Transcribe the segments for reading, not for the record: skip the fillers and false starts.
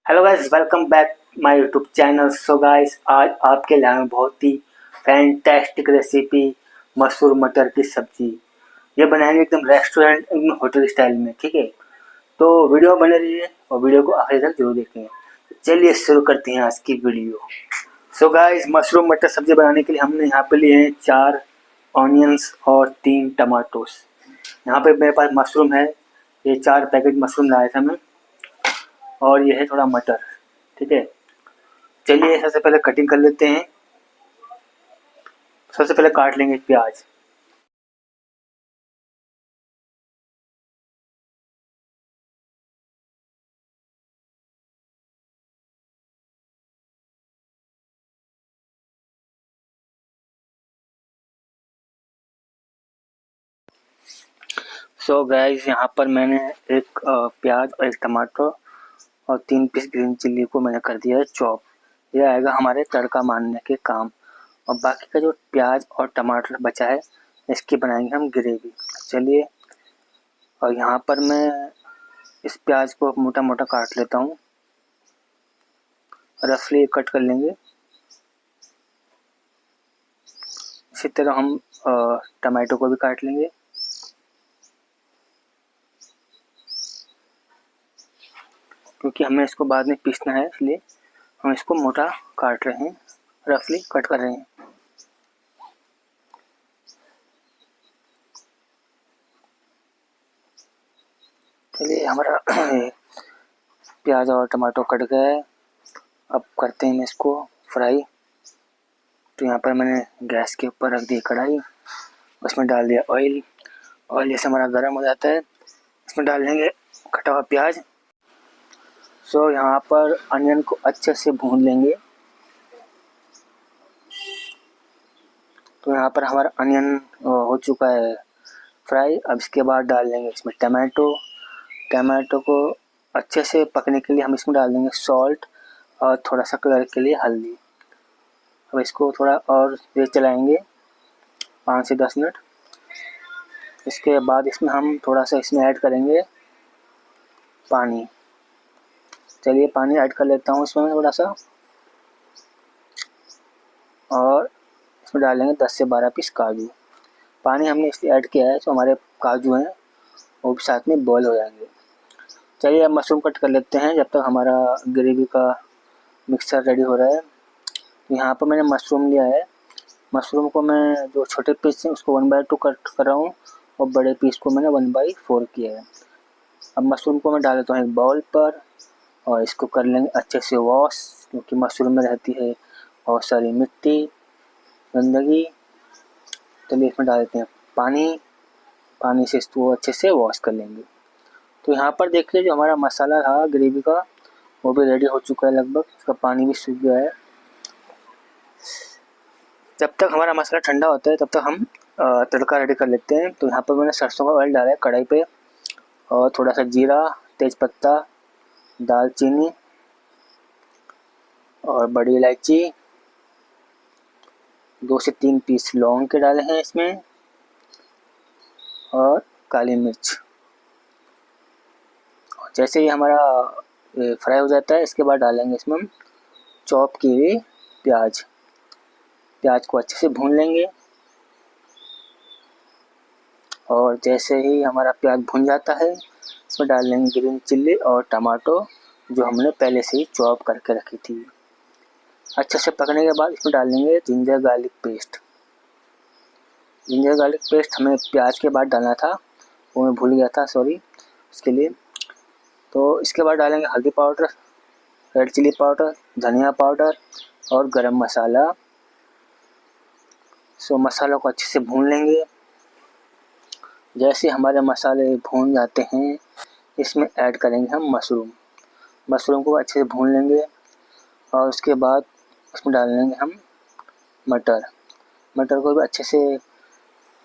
Hello guys, welcome back my YouTube channel. So guys, आज आपके लिए मैं बहुत ही फैंटास्टिक रेसिपी मसूर मटर की सब्जी ये बनाएंगे एकदम रेस्टोरेंट एकदम होटल स्टाइल में। ठीक है, तो वीडियो बने रहिए और वीडियो को आखिर तक जरूर देखें। चलिए शुरू करते हैं आज की वीडियो। सो गाइस, मशरूम मटर सब्जी बनाने के लिए हमने यहाँ पे लिए हैं 4 ऑनियंस और 3 टमाटोस। यहाँ पे मेरे पास मशरूम है, ये 4 पैकेट मशरूम लाया था मैं, और ये है थोड़ा मटर। ठीक है, चलिए सबसे पहले कटिंग कर लेते हैं। सबसे पहले काट लेंगे प्याज। सो गाइस, यहाँ पर मैंने एक प्याज और एक टमाटर और 3 पीस ग्रीन चिल्ली को मैंने कर दिया है चॉप। ये आएगा हमारे तड़का मारने के काम। और बाकी का जो प्याज और टमाटर बचा है इसकी बनाएंगे हम ग्रेवी। चलिए, और यहाँ पर मैं इस प्याज को मोटा मोटा काट लेता हूँ, रफली कट कर लेंगे। इसी तरह हम टमाटो को भी काट लेंगे। क्योंकि हमें इसको बाद में पीसना है, इसलिए हम इसको मोटा काट रहे हैं, रफली कट कर रहे हैं। चलिए, हमारा प्याज और टमाटो कट गया है। अब करते हैं इसको फ्राई। तो यहाँ पर मैंने गैस के ऊपर रख दी कढ़ाई, उसमें डाल दिया ऑयल। ऑयल जैसे हमारा गर्म हो जाता है, इसमें डाल देंगे कटा हुआ प्याज। सो यहाँ पर अनियन को अच्छे से भून लेंगे। तो यहाँ पर हमारा अनियन हो चुका है फ्राई। अब इसके बाद डाल देंगे इसमें टमाटो। टमाटो को अच्छे से पकने के लिए हम इसमें डाल देंगे सॉल्ट और थोड़ा सा कलर के लिए हल्दी। अब इसको थोड़ा और देर चलाएंगे, 5 से 10 मिनट। इसके बाद इसमें हम थोड़ा सा इसमें ऐड करेंगे पानी। चलिए, पानी ऐड कर लेता हूँ इसमें थोड़ा सा, और इसमें डालेंगे 10 से 12 पीस काजू। पानी हमने इसलिए ऐड किया है तो हमारे काजू हैं वो भी साथ में बॉयल हो जाएंगे। चलिए, अब मशरूम कट कर लेते हैं जब तक हमारा ग्रेवी का मिक्सचर रेडी हो रहा है। यहाँ पर मैंने मशरूम लिया है। मशरूम को मैं जो छोटे पीस हैं उसको 1/2 कट कर रहा हूँ, और बड़े पीस को मैंने 1/4 किया है। अब मशरूम को मैं डाल देता हूँ एक बाउल पर, और इसको कर लेंगे अच्छे से वॉश, क्योंकि मशरूम में रहती है बहुत सारी मिट्टी, गंदगी। चलिए, इसमें डाल देते हैं पानी। पानी से इसको अच्छे से वॉश कर लेंगे। तो यहाँ पर देखिए, जो हमारा मसाला था ग्रेवी का वो भी रेडी हो चुका है लगभग, इसका पानी भी सूख गया है। जब तक हमारा मसाला ठंडा होता है तब तक हम तड़का रेडी कर लेते हैं। तो यहाँ पर मैंने सरसों का ऑयल डाला है कढ़ाई पे, और थोड़ा सा जीरा, तेज़पत्ता, दालचीनी और बड़ी इलायची, 2 से 3 पीस लौंग के डाले हैं इसमें, और काली मिर्च। जैसे ही हमारा फ्राई हो जाता है, इसके बाद डालेंगे इसमें हम चॉप किए हुए प्याज। प्याज को अच्छे से भून लेंगे, और जैसे ही हमारा प्याज भुन जाता है इसमें डाल लेंगे ग्रीन चिल्ली और टमाटो जो हमने पहले से ही चॉप करके रखी थी। अच्छे से पकने के बाद इसमें डाल लेंगे ginger garlic paste. Ginger garlic paste हमें प्याज के बाद डालना था, वो मैं भूल गया था, सॉरी उसके लिए। तो इसके बाद डालेंगे हल्दी पाउडर, रेड चिली पाउडर, धनिया पाउडर और गरम मसाला। सो मसालों को अच्छे से भून लेंगे। जैसे हमारे मसाले भून जाते हैं, इसमें ऐड करेंगे हम मशरूम। मशरूम को अच्छे से भून लेंगे, और उसके बाद इसमें डाल लेंगे हम मटर। मटर को भी अच्छे से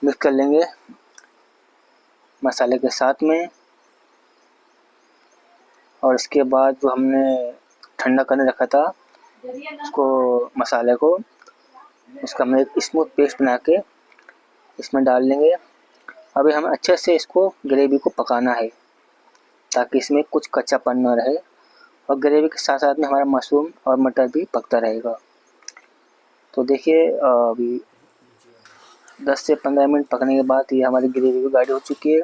मिक्स कर लेंगे मसाले के साथ में। और इसके बाद जो हमने ठंडा करने रखा था उसको, मसाले को, उसका हम एक स्मूथ पेस्ट बना के इसमें डाल लेंगे। अभी हमें अच्छे से इसको ग्रेवी को पकाना है, ताकि इसमें कुछ कच्चापन न रहे और ग्रेवी के साथ साथ में हमारा मशरूम और मटर भी पकता रहेगा। तो देखिए अभी 10 से 15 मिनट पकने के बाद ये हमारी ग्रेवी भी गाढ़ी हो चुकी है